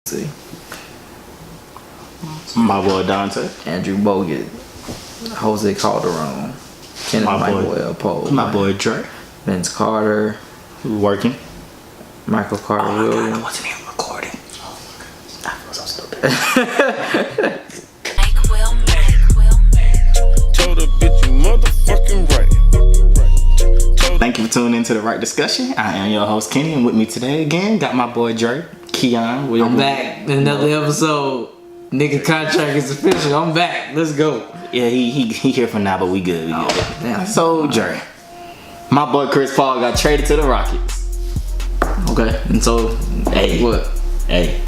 See, My boy Dante. Andrew Bogut, Jose Calderon, Kenneth Michael Poe, My boy Dre. Vince Carter, Working. Michael Carter God, I Williams. wasn't even recording. Oh my goodness. I feel so stupid. Told a bitch you motherfucking right. Thank you for tuning into the Wright Discussion. I am your host Kenny, and with me today again got my boy Dre, Keon. I'm back. Another episode. Nigga contract is official. I'm back. Let's go. Yeah, he here for now, but we good. We good. Damn. So Dre, my boy Chris Paul got traded to the Rockets. Okay. And so, Hey. what? Hey,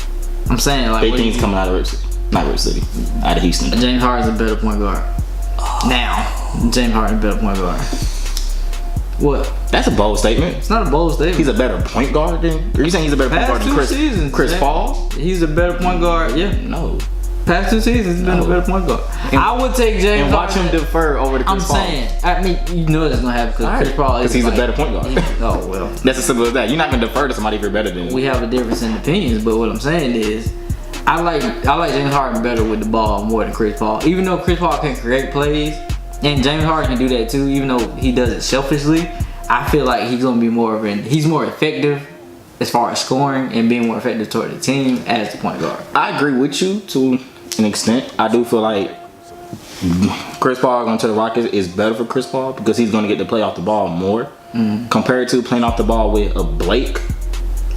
I'm saying, like, big what do things you- coming out of Rip City, not Rip City, out of Houston. James Harden's a better point guard. Now, James Harden's a better point guard. What? That's a bold statement. It's not a bold statement. He's a better point guard than? Are you saying he's a better point guard Past than 2 seasons. Chris James- Paul? He's a better point guard. Yeah. No. Past 2 seasons, he's been a better point guard. I would take James And watch him Harden. defer over to I'm Chris Paul. saying, I mean, you know that's gonna happen because Chris Paul is Because he's like, a better point guard. Oh well. That's as simple as that. You're not gonna defer to somebody if you're better than him. We have a difference in opinions, but what I'm saying is, I like James Harden better with the ball more than Chris Paul. Even though Chris Paul can create plays, and James Harden can do that too, even though he does it selfishly, I feel like he's gonna be he's more effective as far as scoring and being more effective toward the team as the point guard. I agree with you to an extent. I do feel like Chris Paul going to the Rockets is better for Chris Paul because he's going to get to play off the ball more compared to playing off the ball with a Blake.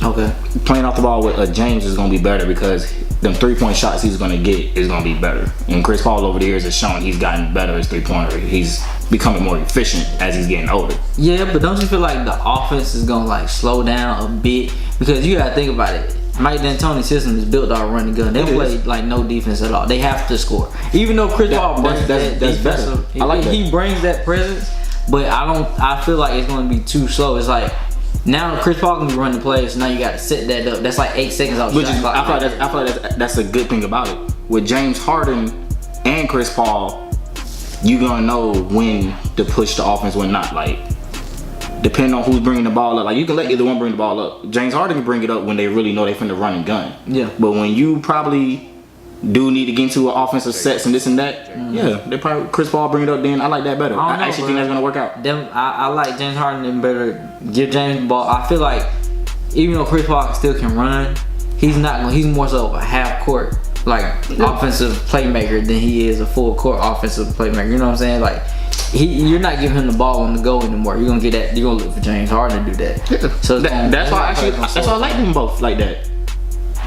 Okay. Playing off the ball with a James is going to be better because them 3-point shots he's going to get is going to be better. And Chris Paul over the years has shown he's gotten better as 3-pointer. He's becoming more efficient as he's getting older. Yeah, but don't you feel like the offense is gonna like slow down a bit? Because you gotta think about it. Mike D'Antoni's system is built off running gun. They play like no defense at all. They have to score. Even though Chris Paul brings that's better. defensive, I like that. He brings that presence, but I feel like it's gonna be too slow. It's like now Chris Paul can be running plays, so now you gotta set that up. That's like 8 seconds off. Which is, I feel like that's a good thing about it. With James Harden and Chris Paul, you gonna know when to push the offense, when not. Like, depending on who's bringing the ball up. Like, you can let either one bring the ball up. James Harden can bring it up when they really know they finna run and gun. Yeah. But when you probably do need to get into an offensive sets and this and that, yeah, they probably Chris Paul bring it up. Then I like that better. I actually think that's gonna work out. I like James Harden and better give James the ball. I feel like even though Chris Paul still can run, he's more so of a half court offensive playmaker than he is a full court offensive playmaker. You know what I'm saying? Like you're not giving him the ball on the go anymore. You're gonna get that. You're gonna look for James Harden to do that. So that's why I like them both like that.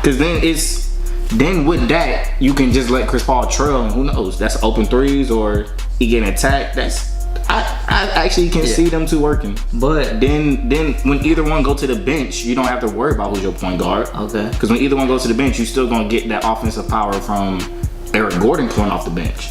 Cause then with that you can just let Chris Paul trail, and who knows? That's open threes or he getting attacked. I actually can see them two working. But then when either one go to the bench, you don't have to worry about who's your point guard. Okay. Because when either one goes to the bench, you still gonna get that offensive power from Eric Gordon coming off the bench.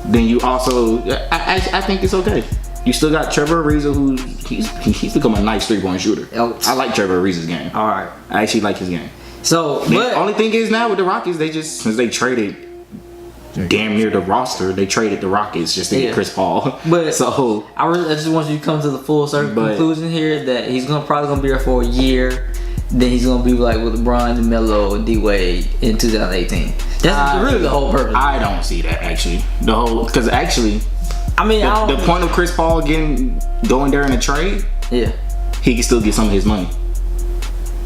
Then you also, I think it's okay. You still got Trevor Ariza, who he's become a nice 3-point shooter. I like Trevor Ariza's game. All right. I actually like his game. So, The only thing is now with the Rockets, since they traded damn near the roster, they traded the Rockets just to get Chris Paul. But so I just want you to come to the full circle conclusion here that he's probably gonna be there for a year. Then he's gonna be like with LeBron, Melo, and D Wade in 2018. That's really the whole purpose. I don't see that actually. Because actually, I mean, the point of Chris Paul going there in a trade, he can still get some of his money.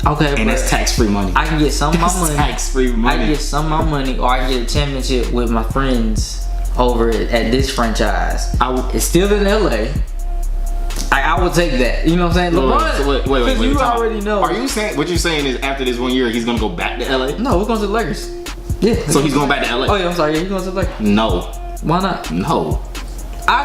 Okay, and that's tax-free money. I can get some of my money. Tax-free money. I can get some of my money, or I can get a championship with my friends over at this franchise. It's still in LA. I would take that. You know what I'm saying? LeBron. Wait. You already know. Are you saying what you're saying is after this 1 year he's gonna go back to LA? No, we're going to the Lakers. Yeah. So he's going back to LA. Oh yeah, I'm sorry. Yeah, he's going to the Lakers. No. Why not? No. I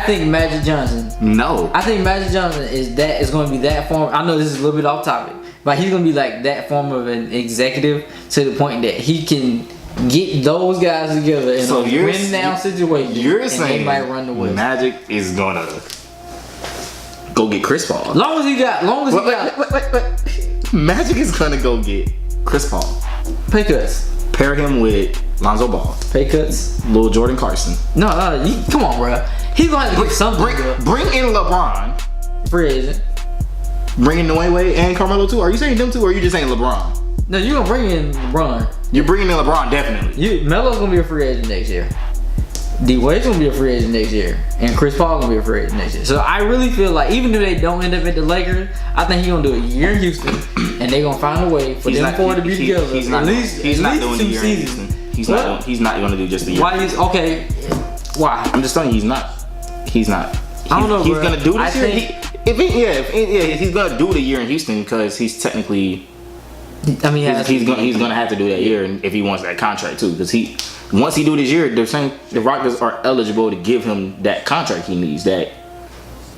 think Magic Johnson. No. I think Magic Johnson is going to be that form. I know this is a little bit off topic, but he's going to be like that form of an executive to the point that he can get those guys together in a win now situation. You're saying they might run the West. Magic is gonna go get Chris Paul. Long as he got. Magic is gonna go get Chris Paul. Pay cuts. Pair him with Lonzo Ball. Pay cuts. Lil Jordan Carson. No, come on, bro. He's gonna have to get something. Bring in LeBron. Free agent. Bring in Dwayne Wade and Carmelo too. Are you saying them two, or are you just saying LeBron? No, you gonna bring in LeBron. You're bringing in LeBron definitely. Melo's gonna be a free agent next year. D Wade's gonna be a free agent next year, and Chris Paul gonna be a free agent next year. So I really feel like even if they don't end up at the Lakers, I think he's gonna do a year in Houston, and they gonna find a way for them four to be together. He's not doing the year in Houston. He's not gonna do just the year. Why? Okay. Why? I'm just telling you, he's not. I don't know. He's bro. gonna do this year. Think, He's gonna do the year in Houston because he's technically. I mean, he's gonna have to do that year if he wants that contract too. Because once he do this year, they're saying the Rockets are eligible to give him that contract he needs. That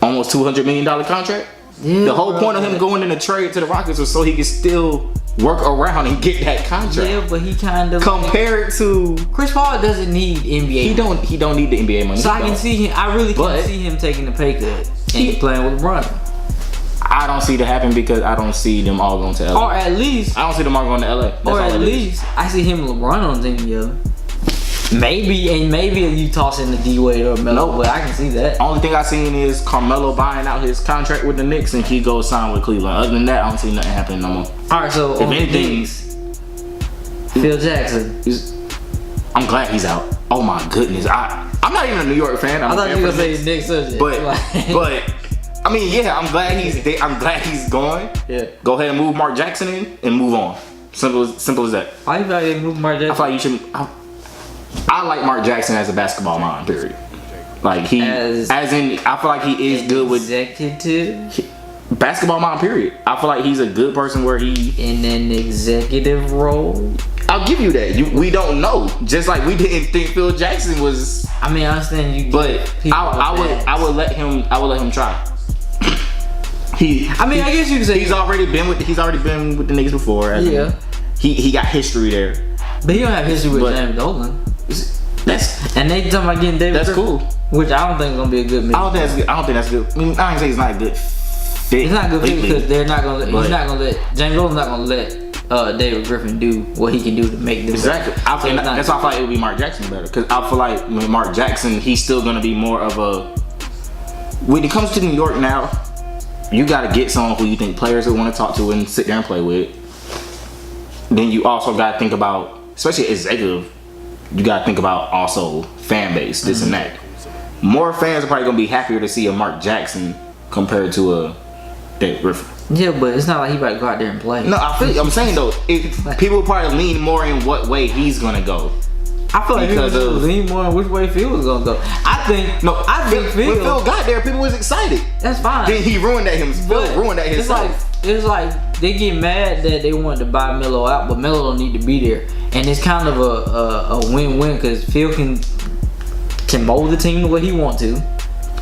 almost $200 million contract. Yeah, the whole point of him going in a trade to the Rockets was so he could still work around and get that contract. Yeah, but he kind of compared to Chris Paul doesn't need NBA. He don't need the NBA money. So I can see him. I really can see him taking the pay cut and playing with LeBron. I don't see that happen because I don't see them all going to LA. Or at least I don't see them all going to LA. That's or at least I see him and LeBron on the team together. Maybe you toss in the D Wade or Melo, but I can see that. Only thing I seen is Carmelo buying out his contract with the Knicks and he goes sign with Cleveland. Other than that, I don't see nothing happening no more. All right, so if anything, Phil Jackson. I'm glad he's out. Oh my goodness, I'm not even a New York fan. I thought you were gonna say Knicks subject. But I mean, yeah, I'm glad he's going. Yeah. Go ahead and move Mark Jackson in and move on. Simple as that. Why you gotta move Mark Jackson? I feel like you should. I like Mark Jackson as a basketball mind. Period. Like as in, I feel like he is good with executive basketball mind. Period. I feel like he's a good person where he in an executive role. I'll give you that. We don't know. Just like we didn't think Phil Jackson was. I mean, I understand you. But I would let him try. I guess you could say he's already been with the Knicks before. Yeah. He got history there. But he don't have history with James Dolan. And they talking about getting David. That's Griffin, cool. Which I don't think is gonna be a good mix. I don't think that's good. I mean, I don't say it's not a good fit. It's not good fit because they're not gonna. He's not gonna let James Dolan's not gonna let David Griffin do what he can do to make this. Exactly. That's why I feel like it would be Mark Jackson better because I feel like with Mark Jackson, he's still gonna be more of a. When it comes to New York now, you gotta get someone who you think players will want to talk to and sit there and play with. Then you also gotta think about, especially executive. You gotta think about also fan base, this and that. More fans are probably gonna be happier to see a Mark Jackson compared to a David Griffin. Yeah, but it's not like he about to go out there and play. No, I'm saying though, people will probably lean more in what way he's gonna go. I feel like people should lean more on which way Phil was gonna go. I think Phil. When Phil got there, people was excited. That's fine. Then he ruined that himself. Phil ruined that himself. It's like they get mad that they wanted to buy Melo out, but Melo don't need to be there. And it's kind of a win-win because Phil can mold the team the way he wants to.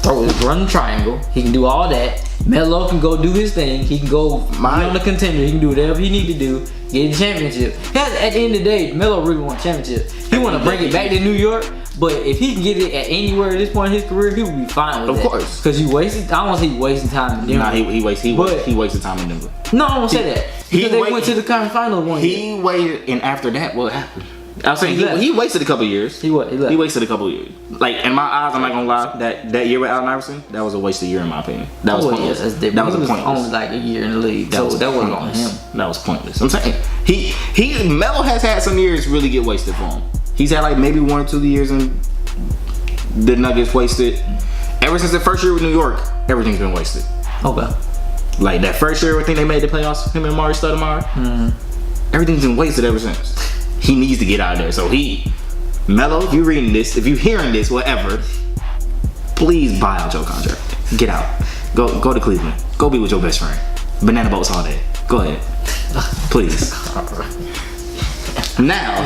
Run the triangle. He can do all that. Melo can go do his thing. He can go be on the contender. He can do whatever he need to do. Get a championship. At the end of the day, Melo really wants a championship. He want to bring it back to New York. But if he can get it at anywhere at this point in his career, he would be fine with that. Of course. Because you wasted. I don't want to say he wasting time in Denver. Nah, he wasted time in Denver. No, I don't say that. Because they went to the conference final one year. He waited, and after that, what happened? I was saying he wasted a couple years. He wasted a couple years. Like in my eyes, I'm not gonna lie. That year with Allen Iverson, that was a waste of year in my opinion. That was pointless. That was pointless. Only like a year in the league, so that wasn't on him. That was pointless. I'm saying Melo has had some years really get wasted for him. He's had like maybe 1 or 2 years in the Nuggets wasted. Ever since the first year with New York, everything's been wasted. Okay. Like that first year, I think they made the playoffs. Him and Mari Stoudemire. Everything's been wasted ever since. He needs to get out of there. So Melo, if you're reading this, if you're hearing this, whatever, please buy out your contract. Get out. Go to Cleveland. Go be with your best friend. Banana boats all day. Go ahead. Please. Now,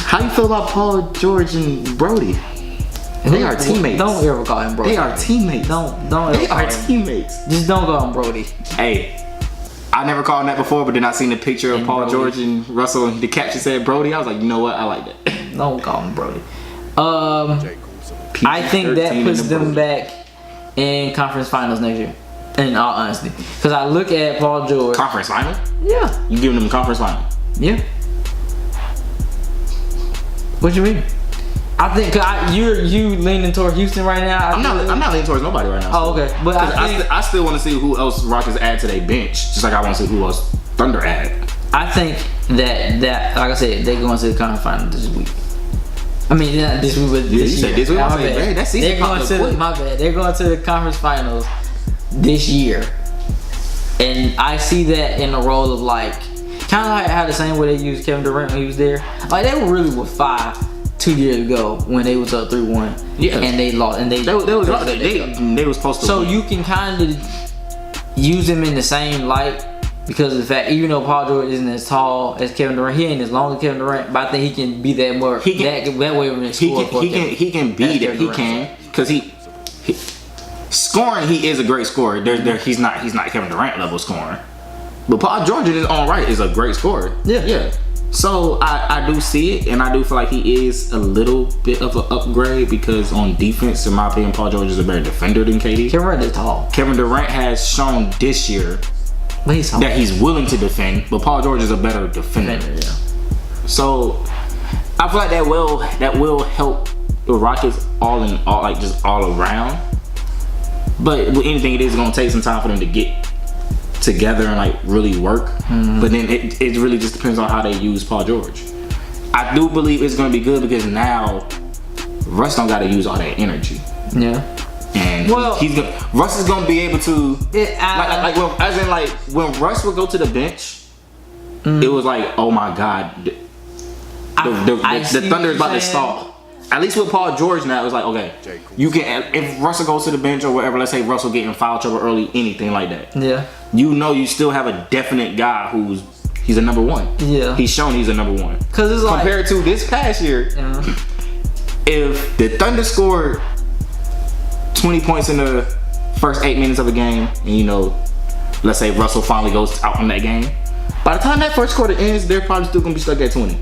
how you feel about Paul George and Brody? They are teammates. Don't ever call him Brody. They are teammates. Don't. They are teammates. Just don't call him Brody. Hey. I never called him that before, but then I seen the picture of Paul George and Russell, and the caption said Brody. I was like, you know what? I like that. Don't call him Brody. I think that puts them back in conference finals next year. In all honesty, because I look at Paul George. Conference final? Yeah. You giving them conference final? Yeah. What you mean? I think you leaning toward Houston right now. I'm not leaning towards nobody right now. Oh, okay. But I still want to see who else Rockets add to their bench, just like I want to see who else. Thunder had. I think that like I said, they going to the conference finals this week. I mean, not this week, but this year. This week. My bad. Man, that season They're going to my bad. They're going to the conference finals this year, and I see that in the role of like kind of like how the same way they used Kevin Durant when he was there. Like they were really with 2 years ago when they was up 3-1. Yeah, and they lost, and they was supposed to. So win. you can kind of use them in the same light. Because of the fact, even though Paul George isn't as tall as Kevin Durant, he ain't as long as Kevin Durant, but I think he can be that more that way when he can be that. He can because he scoring. He is a great scorer. He's not Kevin Durant level scoring, but Paul George in his own right is a great scorer. Yeah. So I do see it, and I do feel like he is a little bit of an upgrade because on defense, in my opinion, Paul George is a better defender than KD. Kevin Durant is tall. Kevin Durant has shown this year. But he's that he's willing to defend, but Paul George is a better defender. Yeah. So I feel like that will help the Rockets all around. But with anything, it is gonna take some time for them to get together and like really work. Mm-hmm. But then it really just depends on how they use Paul George. I do believe it's gonna be good because now Russ don't gotta use all that energy. Yeah. And Russ is gonna be able to when Russ would go to the bench, it was like, oh my god, the Thunder is about to stall. At least with Paul George now, it's like, okay, you can if Russell goes to the bench or whatever. Let's say Russell get in foul trouble early, anything like that. Yeah, you still have a definite guy he's a number one. Yeah, he's shown he's a number one. Because it's compared to this past year, if the Thunder scored 20 points in the first 8 minutes of a game, and let's say Russell finally goes out in that game. By the time that first quarter ends, they're probably still gonna be stuck at 20.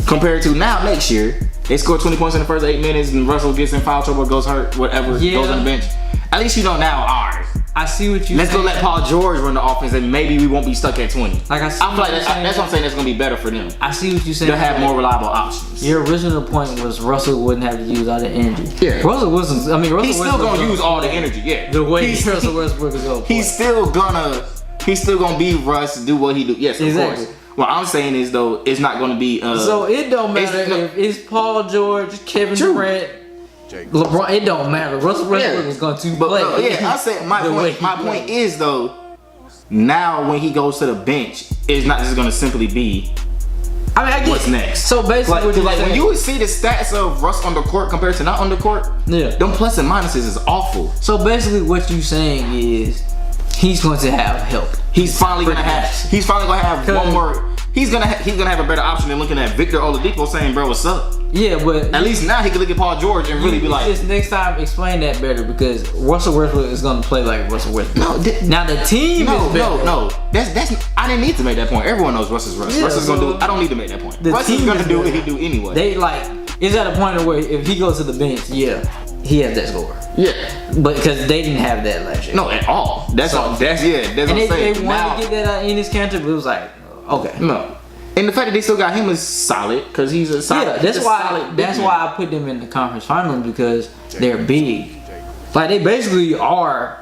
Compared to now, next year, they score 20 points in the first 8 minutes, and Russell gets in foul trouble, goes hurt, whatever, goes on the bench. At least now, alright. I see what you. Let's go let Paul George run the offense, and maybe we won't be stuck at 20. Like I feel like that's what I'm saying. That's gonna be better for them. I see what you're saying. They'll have more reliable options. Your original point was Russell wouldn't have to use all the energy. Yeah, Russell wasn't. I mean, Russell he's still gonna use all the energy. Yeah, the way Russell Westbrook is going. He's still gonna be Russ, do what he do. Yes, of course. What I'm saying is though, it's not gonna be. So it don't matter if it's Paul George, Kevin Durant, LeBron. It don't matter. Russell Westbrook is going to play. I said my point is though. Now when he goes to the bench, it's not just gonna simply be. I mean, I get what's next. So basically, when you would see the stats of Russ on the court compared to not on the court, them plus and minuses is awful. So basically, what you saying is he's going to have help. He's finally gonna have one more. He's gonna have a better option than looking at Victor Oladipo saying, "Bro, what's up?" Yeah, but at least now he can look at Paul George and really be like, "Just next time, explain that better because Russell Westbrook is gonna play like Russell Westbrook." Now the team is better. No. That's. I didn't need to make that point. Everyone knows Russ is Russ. Russ is gonna do. I don't need to make that point. Russ is gonna do what he do anyway. They it's at a point where if he goes to the bench, he has that score. Yeah, but because they didn't have that last year. No, at all. That's what I'm saying. And they wanted to get that out in his counter, but it was like, okay, no. And the fact that they still got him is solid because he's a solid. Yeah, that's why I put them in the conference finals because they're big. Like they basically are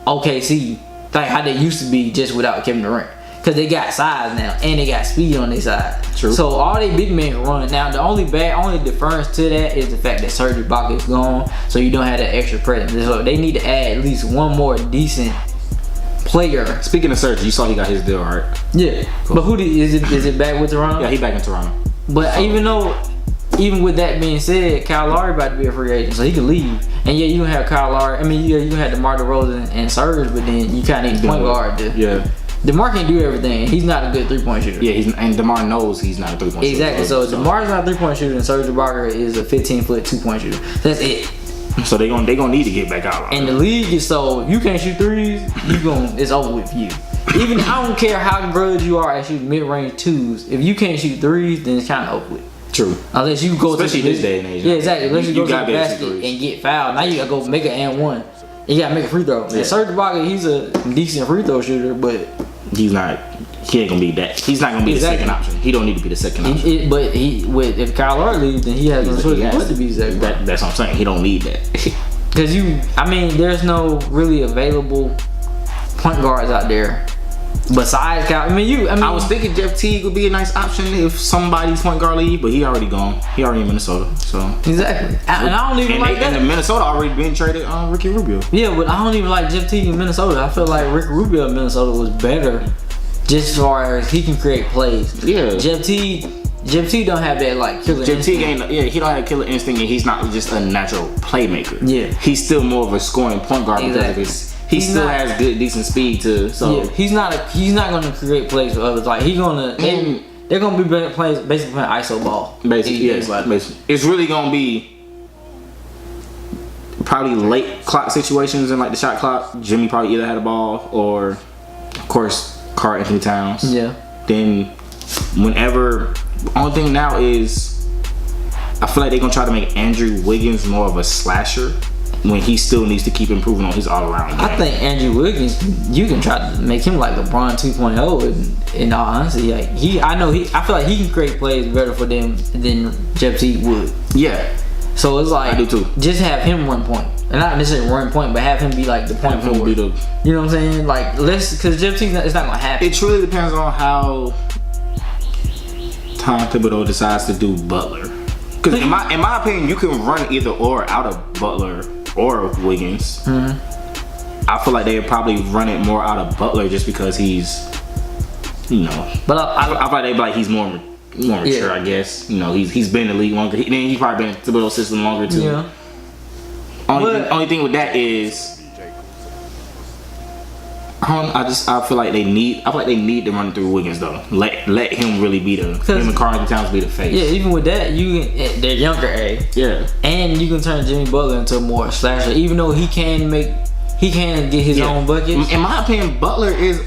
OKC, like how they used to be just without Kevin Durant. Because they got size now and they got speed on their side. True. So all they big men can run. Now the only difference to that is the fact that Serge Ibaka is gone, so you don't have that extra presence. So they need to add at least one more decent player. Speaking of Serge, you saw he got his deal, right? Yeah. Cool. But is it back with Toronto? Yeah, he back in Toronto. But even with that being said, Kyle Lowry about to be a free agent, so he can leave. And you don't have Kyle Lowry. I mean, you had DeMar DeRozan and Serge, but then you kind of need a point guard to. Yeah. DeMar can't do everything. He's not a good 3-point shooter. Yeah, and DeMar knows he's not a 3-point shooter. Exactly. So DeMar's not a 3-point shooter, and Serge Ibaka is a 15-foot 2-point shooter. That's it. So they gonna need to get back out. And the league is so you can't shoot threes, it's over with you. Even I don't care how good you are at shooting mid-range twos. If you can't shoot threes, then it's kind of over with. True. Unless you go especially this day and age. Yeah, exactly. Unless you go to the basket and get fouled. Now you gotta go make an and one. You gotta make a free throw. Yeah. And Serge Ibaka, he's a decent free throw shooter, but he ain't gonna be that. He's not gonna be the second option. He don't need to be the second option. If Kyle Lowry leaves, then he has no choice but to be the second. That's what I'm saying. He don't need that. Because there's no really available point guards out there Besides Cal, I was thinking Jeff Teague would be a nice option if somebody's point guard leave, but he already gone. He already in Minnesota, so exactly. And I don't even like that. And Minnesota already been traded on Ricky Rubio. Yeah, but I don't even like Jeff Teague in Minnesota. I feel like Ricky Rubio in Minnesota was better, just as far as he can create plays. Yeah. Jeff Teague don't have that like killer Jeff instinct. Teague he don't have killer instinct, and he's not just a natural playmaker. Yeah. He's still more of a scoring point guard because of his. He still has good, decent speed too. So yeah, he's not going to create plays for others. Like they're going to be playing basically playing iso ball. Basically, yes. Basically. It's really going to be probably late clock situations in like the shot clock. Jimmy probably either had a ball or, of course, Karl Anthony Towns. Yeah. Then whenever, only thing now is I feel like they're going to try to make Andrew Wiggins more of a slasher, when he still needs to keep improving on his all-around game. I think Andrew Wiggins, you can try to make him like LeBron 2.0. In all honesty, like I feel like he can create plays better for them than Jeff Teague would. Yeah. So it's like I do too. Just have him run point, and not necessarily run point, but have him be like the point forward. You know what I'm saying? Like because Jeff Teague, it's not gonna happen. It truly depends on how Tom Thibodeau decides to do Butler. Because in my opinion, you can run either or out of Butler or Wiggins. Mm-hmm. I feel like they would probably run it more out of Butler just because he's, But I feel like they'd be like he's more mature, I guess. He's been in the league longer. He's probably been in the Thibodeau system longer too. Yeah. Only thing with that is, I feel like they need to run it through Wiggins though. Let him really be him and Karl Anthony Towns be the face. Yeah, even with that, they're younger, Yeah. And you can turn Jimmy Butler into a more slasher, even though he can get his own buckets. In my opinion, Butler is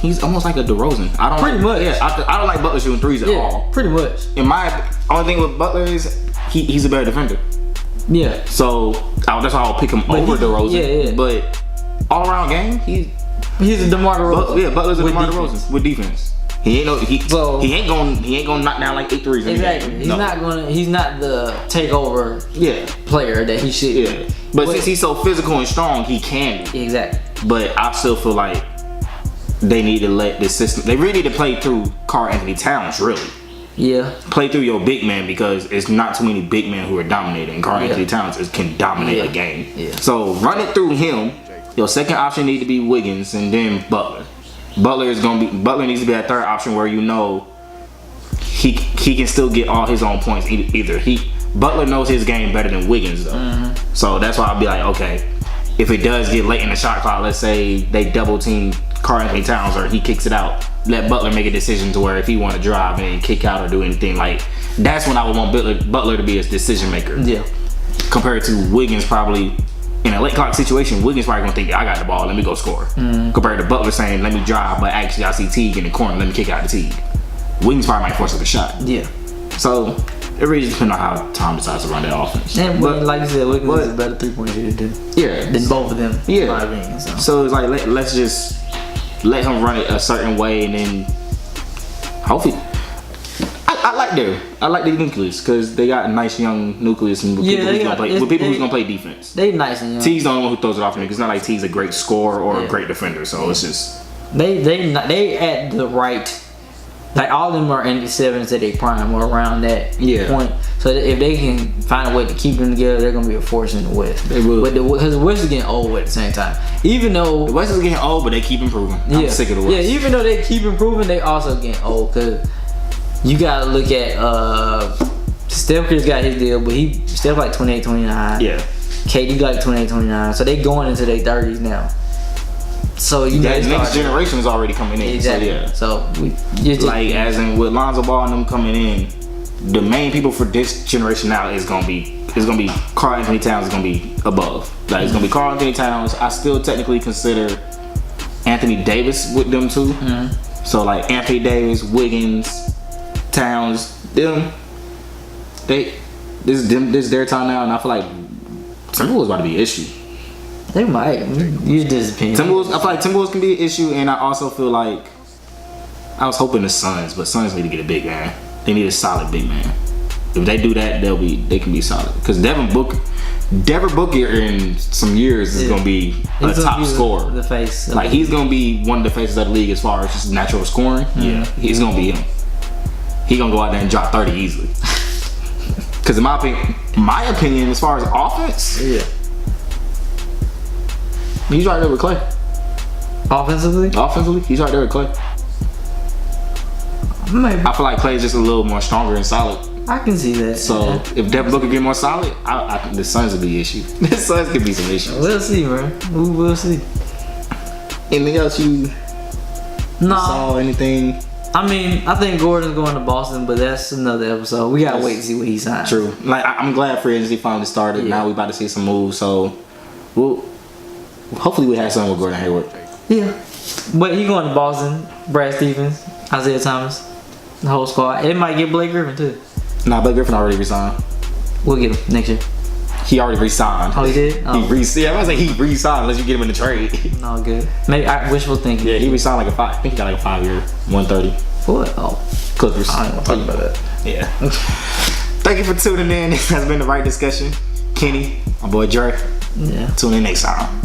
he's almost like a DeRozan. I don't pretty much. Yeah, I don't like Butler shooting threes at all. Pretty much. Only thing with Butler is he's a better defender. Yeah. So that's why I'll pick him over DeRozan. Yeah. But all around game, he's a DeMar DeRozan. Butler's a DeMar DeRozan with defense. He ain't gonna knock down like 8 threes. Exactly. He's not the takeover player that he should. Yeah. But since he's so physical and strong, he can. Exactly. But I still feel like they need to let the system. They really need to play through Karl Anthony Towns. Really. Yeah. Play through your big man because it's not too many big men who are dominating. Karl Anthony Towns can dominate a game. Yeah. So run it through him. Your second option need to be Wiggins and then Butler. Butler needs to be that third option where he can still get all his own points. Butler knows his game better than Wiggins though. Mm-hmm. So that's why I'll be like, okay, if it does get late in the shot clock, let's say they double team Karl Anthony Towns or he kicks it out, let Butler make a decision to where if he want to drive and kick out or do anything, like that's when I would want Butler to be a decision maker. Yeah. Compared to Wiggins, probably in a late clock situation, Wiggins probably gonna think, I got the ball, let me go score. Compared to Butler saying, let me drive, but actually I see Teague in the corner, let me kick out to Teague. Wiggins probably might force up a shot. Yeah. So it really just depends on how Tom decides to run that offense. And like you said, Wiggins is a better 3-point shooter too. Yeah. Than both of them. Yeah. So it's like let's just let him run it a certain way, and then hopefully. I like the nucleus because they got a nice young nucleus and with people who's gonna play defense. They nice and young. T's the only one who throws it off to me because it's not like T's a great scorer or a great defender. So it's just they at the right. Like all of them are in the 7s at their prime or around that point. So if they can find a way to keep them together, they're gonna be a force in the West. They will. But because the West is getting old at the same time. Even though the West is getting old, but they keep improving. I'm sick of the West. Yeah, even though they keep improving, they also getting old. Cause you gotta look at Steph Curry's got his deal, but Steph like 28, 29. Yeah. KD like 28, 29. So they going into their 30s now. So the next generation is already coming in. Exactly. So as in with Lonzo Ball and them coming in, the main people for this generation now is gonna be Karl Anthony Towns is gonna be above. Like it's gonna be Karl Anthony Towns. I still technically consider Anthony Davis with them too. Mm-hmm. So like Anthony Davis, Wiggins, Towns, this is their time now, and I feel like Timberwolves about to be an issue. They might. You just opinion. I feel like Timberwolves can be an issue, and I also feel like I was hoping the Suns, but Suns need to get a big man. They need a solid big man. if they do that, they can be solid. Because Devin Booker in some years is gonna be a top scorer. The face, like he's gonna be one of the faces of the league as far as just natural scoring. Yeah, he's gonna be him. He gonna go out there and drop 30 easily. Because in my opinion, as far as offense, he's right there with Clay. Offensively, he's right there with Clay. Maybe. I feel like Clay is just a little more stronger and solid. I can see that. So if Devin Booker get more solid, I think the Suns will be an issue. The Suns could be some issues. We'll see, man. We will see. Anything else you saw? Anything? I mean, I think Gordon's going to Boston, but that's another episode. We gotta wait to see what he signs. True. Like I'm glad free agency finally started. Now we about to see some moves. So hopefully we have something with Gordon Hayward. Yeah. But he going to Boston. Brad Stevens, Isaiah Thomas, the whole squad. It might get Blake Griffin too. Nah, Blake Griffin already resigned. We'll get him next year. He already resigned. Oh, he did? Oh. I was like he resigned unless you get him in the trade. No, good. Maybe wishful thinking. Yeah, he resigned like I think he got like a 5-year, 130. What? Oh, Clippers. I don't want to talk about that. Yeah. Thank you for tuning in. This has been the Wright Discussion. Kenny, my boy Dre. Yeah. Tune in next time.